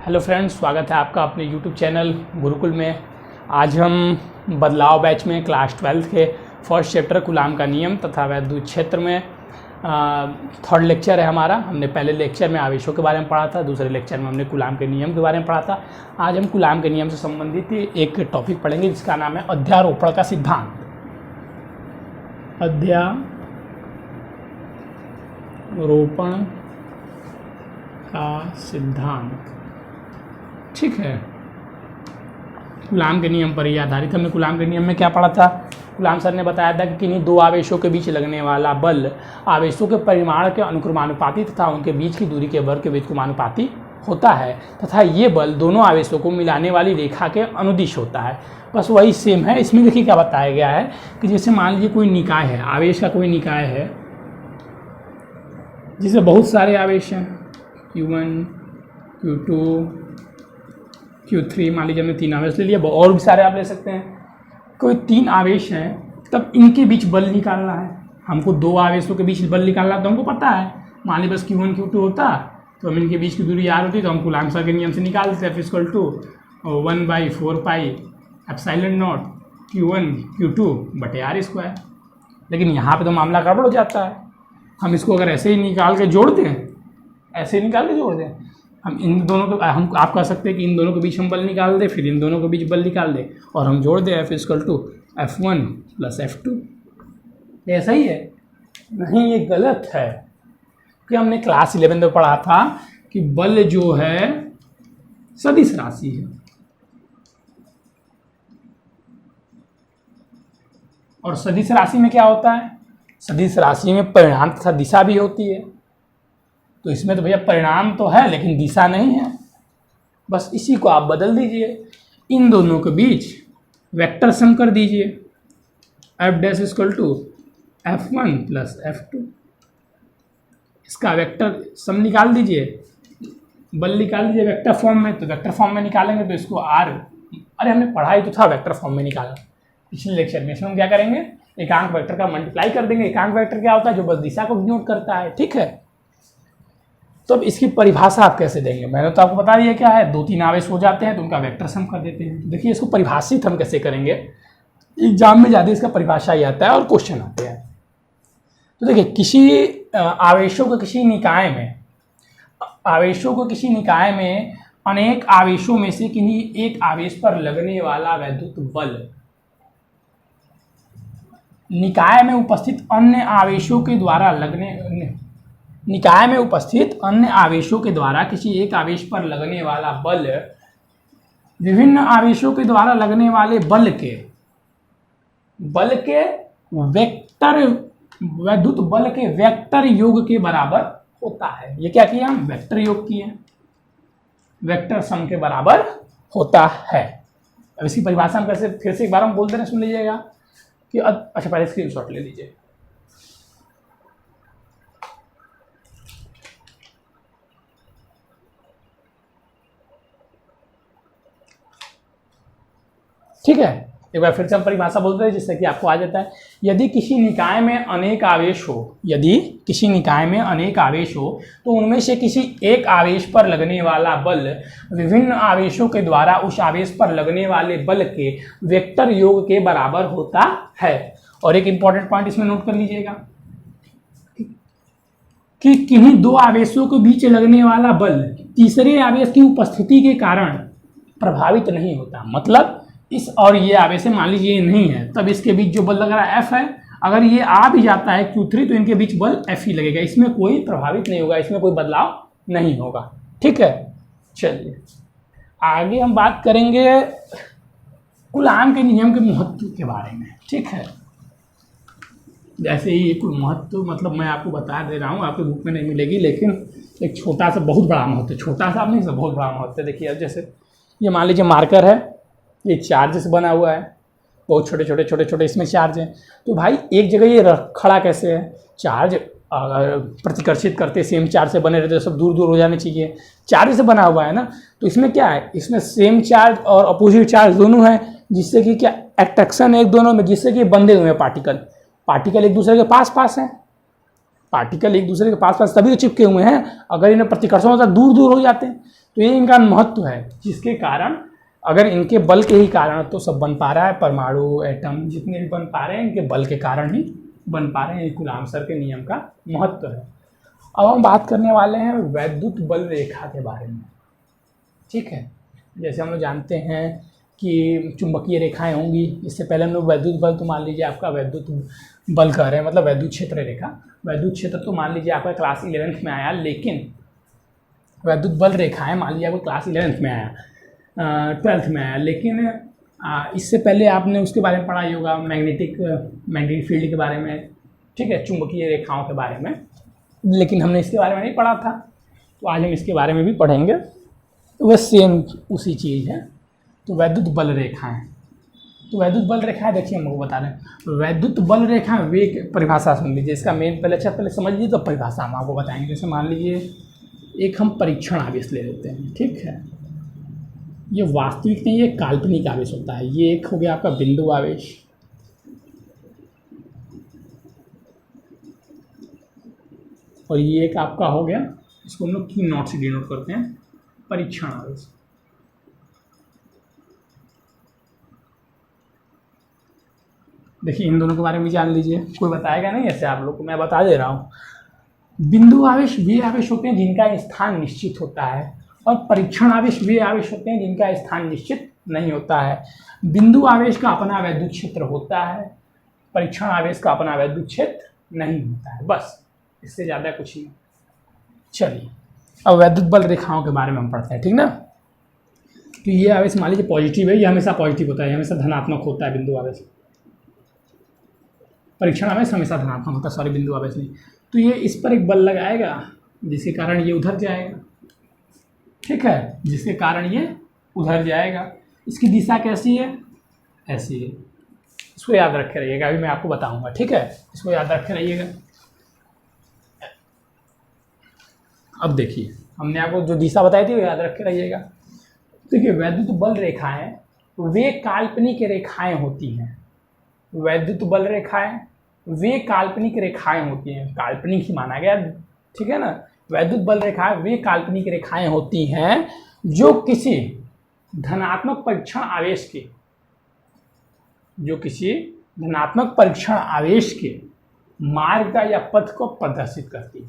Hello friends, स्वागत है आपका अपने यूट्यूब चैनल गुरुकुल में। आज हम बदलाव बैच में क्लास 12 के फर्स्ट चैप्टर कूलाम का नियम तथा वैद्युत क्षेत्र में थर्ड लेक्चर है हमारा। हमने पहले लेक्चर में आवेशों के बारे में पढ़ा था, दूसरे लेक्चर में हमने कूलाम के नियम के बारे में पढ़ा था। आज हम कूलाम के नियम से संबंधित एक टॉपिक पढ़ेंगे जिसका नाम है अध्यारोपण का सिद्धांत। अध्यारोपण का सिद्धांत, ठीक है। कूलाम के नियम पर ही आधारित। हमने कूलाम के नियम में क्या पढ़ा था? कूलाम सर ने बताया था कि किन्हीं दो आवेशों के बीच लगने वाला बल आवेशों के परिमाण के अनुक्रमानुपाती तथा उनके बीच की दूरी के वर्ग के व्युत्क्रमानुपाती होता है तथा ये बल दोनों आवेशों को मिलाने वाली रेखा के अनुदिश होता है। बस वही सेम है। इसमें देखिए क्या बताया गया है कि जैसे मान लीजिए कोई निकाय है, आवेश का कोई निकाय है जिसमें बहुत सारे आवेश हैं, Q1, Q2, Q3। मान लीजिए हमने 3 आवेश ले लिया, और भी सारे आप ले सकते हैं। कोई 3 आवेश हैं, तब इनके बीच बल निकालना है। हमको 2 आवेशों के बीच बल निकालना तो हमको पता है। मान लीजिए बस Q1 Q2 होता तो हम इनके बीच की दूरी R होती तो हम कूलाम के नियम से निकाल देते। F=1/4πε0 Q1 Q2/R²। लेकिन यहाँ पे तो मामला गड़बड़ हो जाता है। हम इसको अगर ऐसे ही निकाल के जोड़ दें, ऐसे ही निकाल के जोड़ दें, हम इन दोनों को आप कह सकते हैं कि इन दोनों के बीच हम बल निकाल दें, फिर इन दोनों के बीच बल निकाल दें और हम जोड़ दें F=F1 + F2। ऐसा ही है? नहीं, ये गलत है। कि हमने क्लास 11 में पढ़ा था कि बल जो है सदिश राशि है और सदिश राशि में क्या होता है? सदिश राशि में परिणाम तथा दिशा भी होती है। तो इसमें तो भैया परिणाम तो है लेकिन दिशा नहीं है। बस इसी को आप बदल दीजिए, इन दोनों के बीच वेक्टर सम कर दीजिए। F'=F1 + F2। इसका वेक्टर सम निकाल दीजिए, बल निकाल दीजिए वेक्टर फॉर्म में। तो वेक्टर फॉर्म में निकालेंगे तो इसको अरे हमने पढ़ाई तो था वेक्टर फॉर्म में निकालना पिछले लेक्चर में। इसमें हम क्या करेंगे? एकांक वेक्टर का मल्टीप्लाई कर देंगे। एकांक वेक्टर क्या होता है? जो बस दिशा को डिनोट करता है, ठीक है। तो अब इसकी परिभाषा आप कैसे देंगे? मैंने तो आपको बता दिया क्या है। 2-3 आवेश हो जाते हैं तो उनका वेक्टर सम कर देते हैं। देखिए इसको परिभाषित हम कैसे करेंगे, एग्जाम में ज़्यादा इसका परिभाषा ही आता है और क्वेश्चन आते हैं। तो देखिए किसी आवेशों को किसी निकाय में अनेक आवेशों में से किन्हीं एक आवेश पर लगने वाला वैद्युत बल निकाय में उपस्थित अन्य आवेशों के द्वारा किसी एक आवेश पर लगने वाला बल विभिन्न आवेशों के द्वारा लगने वाले बल के वैद्युत बल के वेक्टर योग के बराबर होता है। ये क्या किया? हम वेक्टर योग किए, वेक्टर सम के बराबर होता है। अब इसकी परिभाषा हम कैसे, फिर से एक बार हम बोलते हैं, सुन लीजिएगा कि अच्छा पहले स्क्रीनशॉट ले लीजिए। ठीक है, एक बार फिर से हम परिभाषा बोलते हैं जिससे कि आपको आ जाता है। यदि किसी निकाय में अनेक आवेश हो तो उनमें से किसी एक आवेश पर लगने वाला बल विभिन्न आवेशों के द्वारा उस आवेश पर लगने वाले बल के वेक्टर योग के बराबर होता है। और एक इंपॉर्टेंट पॉइंट इसमें नोट कर लीजिएगा कि किन्हीं 2 आवेशों के बीच लगने वाला बल तीसरे आवेश की उपस्थिति के कारण प्रभावित नहीं होता। मतलब इस और ये आवेश मान लीजिए ये नहीं है, तब इसके बीच जो बल लग रहा है F है। अगर ये आ भी जाता है Q3 तो इनके बीच बल F ही लगेगा। इसमें कोई प्रभावित नहीं होगा, इसमें कोई बदलाव नहीं होगा, ठीक है। चलिए आगे हम बात करेंगे कूलाम के नियम के महत्व के बारे में, ठीक है। जैसे ही कोई महत्व मतलब मैं आपको बता दे रहा हूँ, आपके बुक में नहीं मिलेगी, लेकिन एक छोटा सा बहुत बड़ा महत्व है। छोटा सा नहीं, बहुत बड़ा महत्व है। देखिए अब जैसे ये मान लीजिए मार्कर है, ये चार्ज से बना हुआ है, बहुत छोटे छोटे इसमें चार्ज हैं। तो भाई एक जगह ये खड़ा कैसे है? चार्ज प्रतिकर्षित करते सेम चार्ज से बने रहते, सब दूर दूर हो जाने चाहिए। चार्ज से बना हुआ है ना, तो इसमें क्या है? इसमें सेम चार्ज और अपोजिट चार्ज दोनों हैं, जिससे कि क्या अट्रैक्शन है एक दोनों में, जिससे कि बंधे हुए हैं पार्टिकल एक दूसरे के पास हैं। पार्टिकल एक दूसरे के पास तभी तो चिपके हुए हैं। अगर इन्हें प्रतिकर्षण होता दूर दूर हो जाते हैं। तो ये इनका महत्व है, जिसके कारण अगर इनके बल के ही कारण तो सब बन पा रहा है, परमाणु एटम जितने भी बन पा रहे हैं इनके बल के कारण ही बन पा रहे हैं। कूलाम सर के नियम का महत्व है। अब हम बात करने वाले हैं वैद्युत बल रेखा के बारे में। ठीक है, जैसे हम लोग जानते हैं कि चुंबकीय रेखाएं होंगी। इससे पहले हम लोग वैद्युत बल तो मान लीजिए आपका वैद्युत बल कह रहे हैं, मतलब वैद्युत क्षेत्र रेखा। वैद्युत क्षेत्र तो मान लीजिए आपका क्लास 11th में आया, लेकिन वैद्युत बल रेखाएं मान लीजिए आपको क्लास 11th में आया, 12th में आया, लेकिन इससे पहले आपने उसके बारे में पढ़ा ही होगा, मैग्नेटिक फील्ड के बारे में। ठीक है, चुंबकीय रेखाओं के बारे में, लेकिन हमने इसके बारे में नहीं पढ़ा था, तो आज हम इसके बारे में भी पढ़ेंगे। तो वह सेम उसी चीज़ है। तो वैद्युत बल रेखाएं, तो वैद्युत बल रेखाएं देखिए हम लोग बता रहे हैं। वैद्युत बल रेखाएं वे परिभाषा सुन लीजिए, इसका मेन पहले समझ लीजिए तो परिभाषा हम आपको बताएंगे। जैसे मान लीजिए एक हम परीक्षण आवेश ले लेते हैं। ठीक है, ये वास्तविक नहीं, ये काल्पनिक आवेश होता है। ये एक हो गया आपका बिंदु आवेश, और ये एक आपका हो गया, इसको हम लोग Q नॉट से डिनोट करते हैं, परीक्षण आवेश। देखिए इन दोनों के बारे में जान लीजिए, कोई बताएगा नहीं ऐसे आप लोग को, मैं बता दे रहा हूँ। बिंदु आवेश वे आवेश होते हैं जिनका स्थान निश्चित होता है, और परीक्षण आवेश वे आवेश होते हैं जिनका स्थान निश्चित नहीं होता है। बिंदु आवेश का अपना वैद्युत क्षेत्र होता है, परीक्षण आवेश का अपना वैद्युत क्षेत्र नहीं होता है, बस इससे ज़्यादा कुछ नहीं। चलिए अब वैद्युत बल रेखाओं के बारे में हम पढ़ते हैं। ठीक ना, तो ये आवेश मान लीजिए पॉजिटिव है, ये हमेशा पॉजिटिव होता है, हमेशा धनात्मक होता है बिंदु आवेश। परीक्षण आवेश हमेशा धनात्मक होता है, सॉरी बिंदु आवेश नहीं। तो ये इस पर एक बल लगाएगा जिसके कारण ये उधर जाएगा। ठीक है, जिसके कारण ये उधर जाएगा। इसकी दिशा कैसी है? ऐसी है। इसको याद रखे रहिएगा, अभी मैं आपको बताऊंगा। ठीक है, इसको याद रखे रहिएगा। अब देखिए हमने आपको जो दिशा बताई थी वो याद रखे रहिएगा। देखिए वैद्युत बल रेखाएं वे काल्पनिक रेखाएं होती हैं। वैद्युत बल रेखाएं वे काल्पनिक रेखाएं होती हैं, काल्पनिक ही माना गया। ठीक है ना, वैद्युत बल रेखाएं वे काल्पनिक रेखाएं होती हैं जो किसी धनात्मक परीक्षण आवेश के, जो किसी धनात्मक परीक्षण आवेश के मार्ग का या पथ को प्रदर्शित करती है।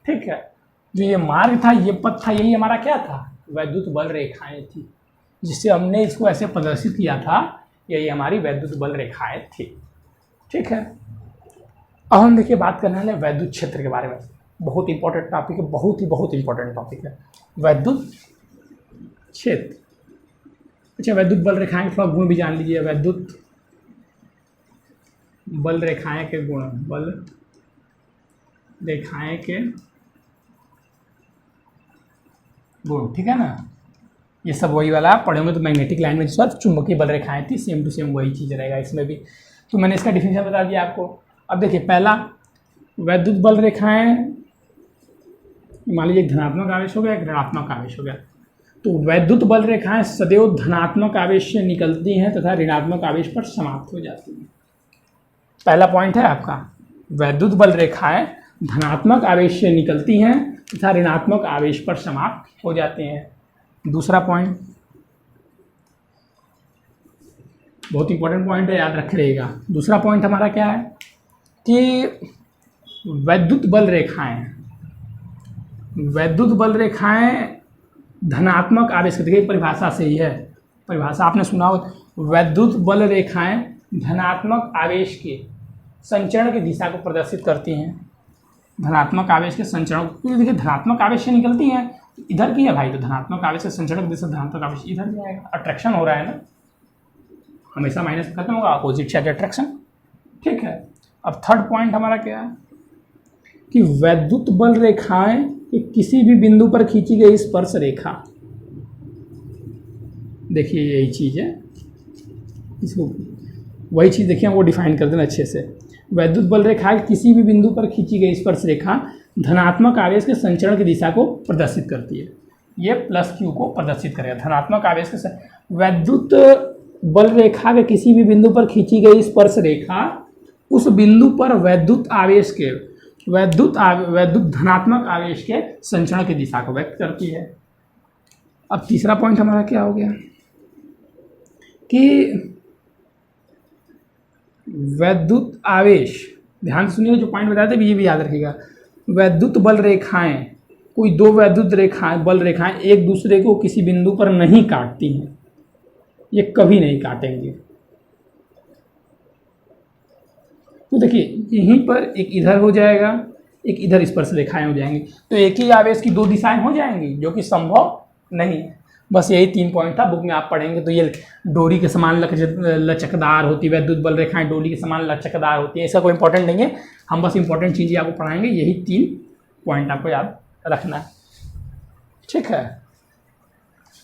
ठीक है, जो ये मार्ग था, ये पथ था, यही हमारा क्या था? वैद्युत बल रेखाएं थी, जिससे हमने इसको ऐसे प्रदर्शित किया था। यही हमारी वैद्युत बल रेखाएं थी। ठीक है, अब हम देखिए बात करने वाले वैद्युत क्षेत्र के बारे में। बहुत इंपॉर्टेंट टॉपिक है, बहुत इंपॉर्टेंट टॉपिक है वैद्युत क्षेत्र। अच्छा, वैद्युत बल रेखाएं थोड़ा गुण भी जान लीजिए। वैद्युत बल रेखाएं के गुण, बल रेखाएं के गुण। ठीक है ना, ये सब वही वाला आप पढ़ेंगे तो मैग्नेटिक लाइन में जो चुंबकीय बल रेखाएं थी, सेम टू सेम वही चीज़ रहेगा इसमें भी। तो मैंने इसका डिफिनेशन बता दिया आपको। अब देखिए पहला, वैद्युत बल रेखाएं मान लीजिए धनात्मक आवेश हो गया, एक ऋणात्मक आवेश हो गया। तो वैद्युत बल रेखाएं सदैव धनात्मक आवेश से निकलती हैं तथा ऋणात्मक आवेश पर समाप्त हो जाती हैं। पहला पॉइंट है आपका, वैद्युत बल रेखाएं धनात्मक आवेश से निकलती हैं तथा ऋणात्मक आवेश पर समाप्त हो जाते हैं। दूसरा पॉइंट बहुत इंपॉर्टेंट पॉइंट है, याद रख रहिएगा। दूसरा पॉइंट हमारा क्या है कि वैद्युत बल रेखाएं धनात्मक आवेश के, देखिए परिभाषा से ही है, परिभाषा आपने सुना हो, वैद्युत बल रेखाएं धनात्मक आवेश के संचरण की दिशा को प्रदर्शित करती हैं। धनात्मक आवेश के संचरण, क्योंकि देखिए धनात्मक आवेश से निकलती हैं, इधर की है भाई, तो धनात्मक आवेश से संचरण की दिशा धनात्मक आवेश इधर जाएगा। अट्रैक्शन हो रहा है ना, हमेशा माइनस खत्म होगा, अपोजिट चार्ज अट्रैक्शन। ठीक है, अब थर्ड पॉइंट हमारा क्या है कि वैद्युत बल रेखाएं किसी भी बिंदु पर खींची गई स्पर्श रेखा, देखिए यही चीज़ है, इसको वही चीज़ देखिए वो डिफाइन कर देना अच्छे से। वैद्युत बल रेखा किसी भी बिंदु पर खींची गई स्पर्श रेखा धनात्मक आवेश के संचरण की दिशा को प्रदर्शित करती है। ये प्लस क्यू को प्रदर्शित करेगा। धनात्मक आवेश के वैद्युत बल रेखा के किसी भी बिंदु पर खींची गई स्पर्श रेखा उस बिंदु पर वैद्युत धनात्मक आवेश के संचरण की दिशा को व्यक्त करती है। अब तीसरा पॉइंट हमारा क्या हो गया कि वैद्युत आवेश, ध्यान से सुनिए जो पॉइंट बताए थे ये भी याद रखिएगा। वैद्युत बल रेखाएं, कोई दो वैद्युत रेखाएं बल रेखाएं एक दूसरे को किसी बिंदु पर नहीं काटती हैं, ये कभी नहीं काटेंगे। तो देखिए यहीं पर एक इधर हो जाएगा, एक इधर स्पर्श रेखाएं हो जाएंगी, तो एक ही आवेश की दो दिशाएं हो जाएंगी, जो कि संभव नहीं है। बस यही 3 पॉइंट था, बुक में आप पढ़ेंगे तो ये डोरी के समान लचकदार होती है, वैद्युत बल रेखाएं डोरी के समान लचकदार होती है, ऐसा कोई इंपॉर्टेंट नहीं है। हम बस इंपॉर्टेंट चीज़ें आपको पढ़ाएंगे, यही 3 पॉइंट आपको याद रखना है, ठीक है।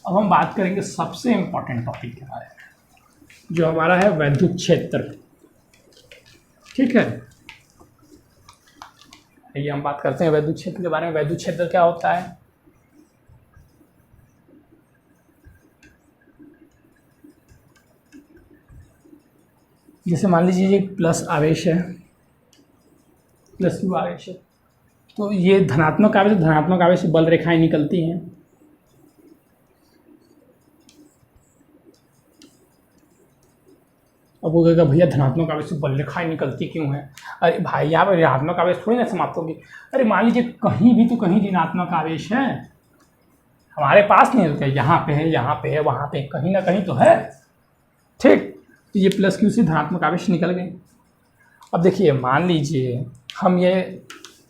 अब हम बात करेंगे सबसे इंपॉर्टेंट टॉपिक के बारे में, जो हमारा है वैद्युत क्षेत्र, ठीक है। ये हम बात करते हैं वैद्युत क्षेत्र के बारे में। वैद्युत क्षेत्र क्या होता है? जैसे मान लीजिए ये प्लस आवेश है, प्लस क्यू आवेश है, तो ये धनात्मक आवेश से बल रेखाएं निकलती हैं। अब वो कहेगा भैया धनात्मक आवेश से बल रेखाएं निकलती क्यों है? अरे भाई यहाँ पर ऋणात्मक आवेश थोड़ी ना समाप्त होगी। अरे मान लीजिए कहीं भी तो कहीं ऋणात्मक आवेश है, हमारे पास नहीं होता, यहाँ पे है, यहाँ पे है, वहाँ पे कहीं ना कहीं तो है, ठीक। तो ये प्लस क्यू से धनात्मक आवेश निकल गए। अब देखिए मान लीजिए हम ये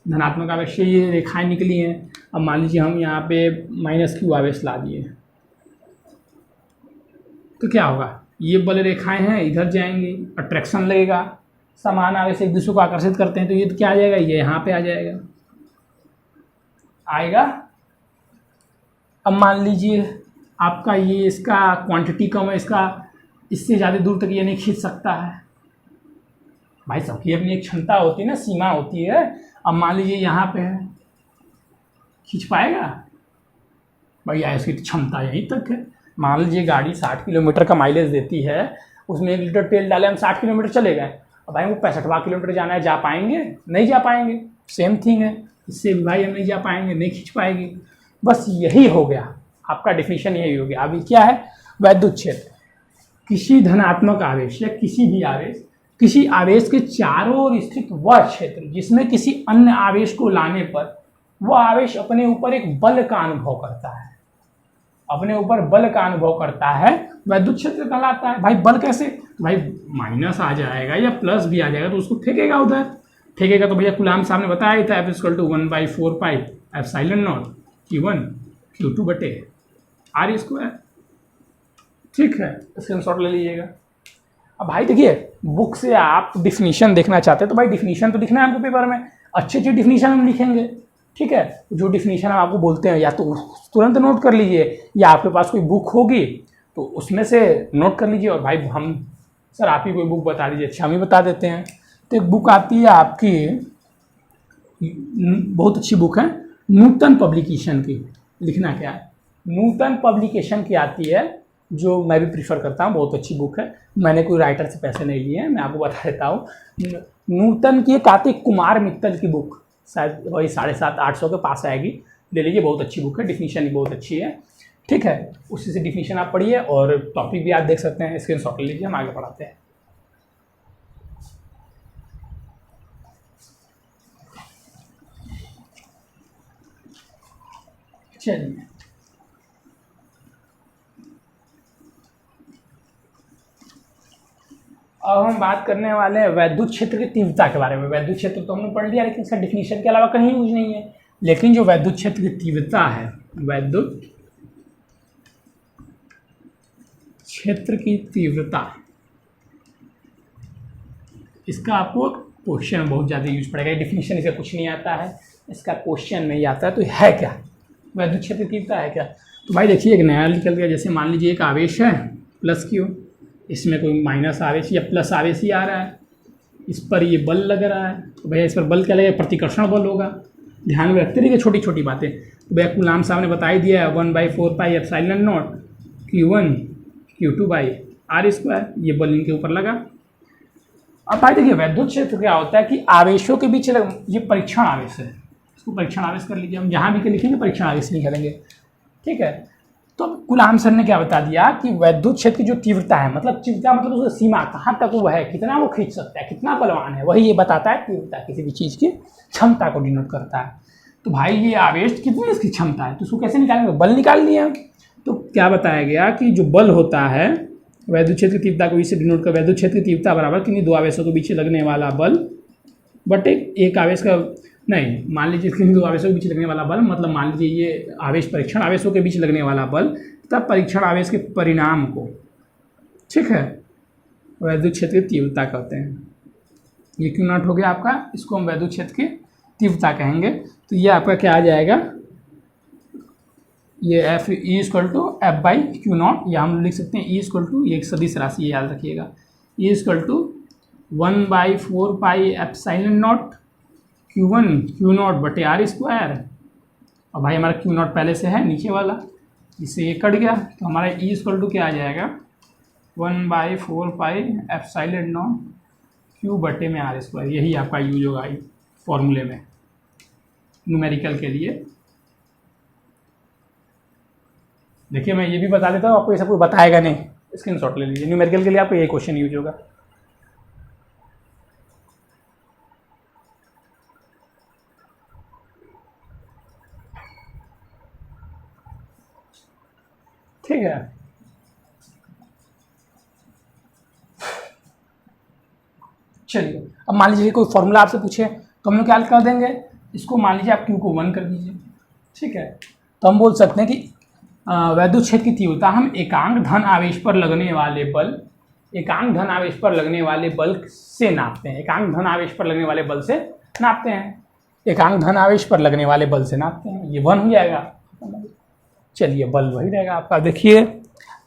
धनात्मक आवेश से ये रेखाएं निकली हैं, अब मान लीजिए हम यहाँ पे माइनस क्यू आवेश ला दिए, तो क्या होगा? ये बल रेखाएं हैं इधर जाएंगी, अट्रैक्शन लगेगा, समान आवेश एक दूसरे को आकर्षित करते हैं, तो ये तो क्या आ जाएगा? ये यहाँ पे आ जाएगा, आएगा। अब मान लीजिए आपका ये इसका क्वांटिटी कम है, इसका इससे ज़्यादा दूर तक ये नहीं खींच सकता है। भाई सबकी अपनी एक क्षमता होती है ना, सीमा होती है। अब मान लीजिए यहाँ पे है, खींच पाएगा? भैया इसकी क्षमता यहीं तक है। मान लीजिए गाड़ी 60 किलोमीटर का माइलेज देती है, उसमें 1 लीटर तेल डाले, हम 60 किलोमीटर चले गए, अब भाई वो 65वां किलोमीटर जाना है, जा पाएंगे? नहीं जा पाएंगे। सेम थिंग है, इससे भी भाई हम नहीं जा पाएंगे, नहीं खींच पाएगी। बस यही हो गया आपका डिफिनीशन, यही हो गया। अभी क्या है? वैद्युत क्षेत्र किसी धनात्मक आवेश या किसी भी आवेश, किसी आवेश के चारों ओर स्थित वह क्षेत्र जिसमें किसी अन्य आवेश को लाने पर वह आवेश अपने ऊपर एक बल का अनुभव करता है, अपने ऊपर बल का अनुभव करता है, वैद्युत क्षेत्र कहलाता है। भाई बल कैसे? तो भाई माइनस आ जाएगा या प्लस भी आ जाएगा तो उसको फेंकेगा, उधर फेंकेगा। तो भैया कूलाम साहब ने बताया ही था, F=1/4π ε0 Q1 Q2/r², ठीक है। स्क्रीनशॉट ले लीजिएगा। अब भाई देखिए बुक से आप डिफिनीशन देखना चाहते हैं तो भाई डिफिनीशन तो लिखना है हमको पेपर में, अच्छी अच्छी डिफिनीशन हम लिखेंगे, ठीक है। जो डिफिनीशन हम आपको बोलते हैं या तो तुरंत नोट कर लीजिए, या आपके पास कोई बुक होगी तो उसमें से नोट कर लीजिए। और भाई हम सर आप ही कोई बुक बता दीजिए, अच्छा हम ही बता देते हैं। तो एक बुक आती है आपकी, बहुत अच्छी बुक है, नूतन पब्लिकेशन की। लिखना क्या है? नूतन पब्लिकेशन की आती है, जो मैं भी प्रीफर करता हूँ, बहुत अच्छी बुक है। मैंने कोई राइटर से पैसे नहीं लिए हैं, मैं आपको बता देता हूँ। नूतन की एक आती कुमार मित्तल की बुक, शायद वही 750-800 के पास आएगी, ले लीजिए, बहुत अच्छी बुक है, डिफिनीशन भी बहुत अच्छी है, ठीक है। उसी से डिफिनीशन आप पढ़िए और टॉपिक भी आप देख सकते हैं, स्क्रीनशॉट ले लीजिए, हम आगे पढ़ाते हैं। चलिए अब हम बात करने वाले हैं वैद्युत क्षेत्र की तीव्रता के बारे में। वैद्युत क्षेत्र तो हमने पढ़ लिया, लेकिन इसका डिफिनीशन के अलावा कहीं यूज नहीं है। लेकिन जो वैद्युत क्षेत्र की तीव्रता है, वैद्युत क्षेत्र की तीव्रता, इसका आपको क्वेश्चन बहुत ज़्यादा यूज पड़ेगा। डिफिनीशन इसका कुछ नहीं आता है, इसका क्वेश्चन में ही आता है। तो है क्या वैद्युत क्षेत्र की तीव्रता है क्या? तो भाई देखिए एक नया निकल गया। जैसे मान लीजिए एक आवेश है प्लस क्यू, इसमें कोई माइनस आवेश या प्लस आवेश ही आ रहा है, इस पर ये बल लग रहा है, तो भैया इस पर बल क्या लगेगा? प्रतिकर्षण बल होगा। ध्यान में रखते रहिए छोटी छोटी बातें। तो भैया कूलाम साहब ने बता ही दिया है 1/4πε0 Q1 Q2/r², ये बल इनके ऊपर लगा। अब भाई देखिए वैद्युत क्षेत्र क्या होता है कि आवेशों के बीच, ये परीक्षण आवेश है, इसको परीक्षण आवेश कर लीजिए। हम जहाँ भी लिखेंगे परीक्षण आवेश नहीं करेंगे, ठीक है। तो कुलाम सर ने क्या बता दिया कि वैद्युत क्षेत्र की जो तीव्रता है, मतलब तीव्रता मतलब उसकी सीमा कहाँ तक वो है, कितना वो खींच सकता है, कितना बलवान है, वही ये बताता है। तीव्रता किसी भी चीज़ की क्षमता को डिनोट करता है। तो भाई ये आवेश कितनी इसकी क्षमता है, तो उसको कैसे निकालेंगे, बल निकाल लिया। तो क्या बताया गया कि जो बल होता है वैद्युत क्षेत्र की तीव्रता को इससे डिनोट कर, वैद्युत क्षेत्र की तीव्रता बराबर किन्हीं दो आवेशों के बीच लगने वाला बल बट एक आवेश का नहीं, मान लीजिए किन्हीं दो आवेशों के बीच लगने वाला बल, मतलब मान लीजिए ये आवेश परीक्षण आवेशों के बीच लगने वाला बल तब परीक्षण आवेश के परिणाम को, ठीक है, वैद्युत क्षेत्र की तीव्रता कहते हैं। ये क्यू नॉट हो गया आपका, इसको हम वैद्युत क्षेत्र की तीव्रता कहेंगे। तो ये आपका क्या आ जाएगा, ये F E equal to F by Q not, या हम लिख सकते हैं ई इक्वल टू, ये एक सदिश राशि, ये याद रखिएगा, E equal to 1/4 pi epsilon not Q1 Q not बटे आर स्क्वायर। और भाई हमारा क्यू नॉट पहले से है नीचे वाला, इससे ये कट गया, तो हमारा ई इक्वल टू क्या आ जाएगा 1/4 पाई एप्सिलॉन नॉट क्यू बटे में आर स्क्वायर। यही आपका यूज होगा फॉर्मूले में न्यूमेरिकल के लिए। देखिए मैं ये भी बता देता हूँ, आपको ये सब कुछ बताएगा नहीं, स्क्रीनशॉट ले लीजिए। न्यूमेरिकल के लिए आपको ये क्वेश्चन यूज होगा। ठीक है, चलिए अब मान लीजिए कोई फॉर्मूला आपसे पूछे तो हम लोग क्या कर देंगे, इसको मान लीजिए आप Q को 1 कर दीजिए, ठीक है। तो हम बोल सकते हैं कि वैद्युत क्षेत्र की तीव्रता हम एकांक धन आवेश पर लगने वाले बल, एकांक धन आवेश पर लगने वाले बल से नापते हैं, एकांक धन आवेश पर लगने वाले बल से नापते हैं, एकांक धन आवेश पर लगने वाले बल से नापते हैं। ये 1 हो जाएगा। चलिए बल वही रहेगा आपका। देखिए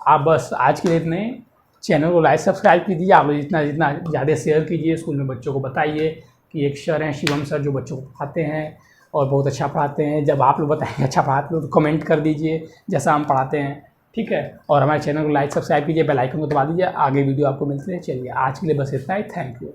आप बस आज के लिए इतने, चैनल को लाइक सब्सक्राइब कीजिए, आप जितना जितना ज़्यादा शेयर कीजिए, स्कूल में बच्चों को बताइए कि एक सर हैं शिवम सर जो बच्चों को पढ़ाते हैं और बहुत अच्छा पढ़ाते हैं। जब आप लोग बताएंगे अच्छा पढ़ाते हो तो कमेंट कर दीजिए जैसा हम पढ़ाते हैं, ठीक है। और हमारे चैनल को लाइक सब्सक्राइब कीजिए, बेल आइकन को दबा दीजिए, आगे वीडियो आपको मिलते हैं। चलिए आज के लिए बस इतना ही, थैंक यू।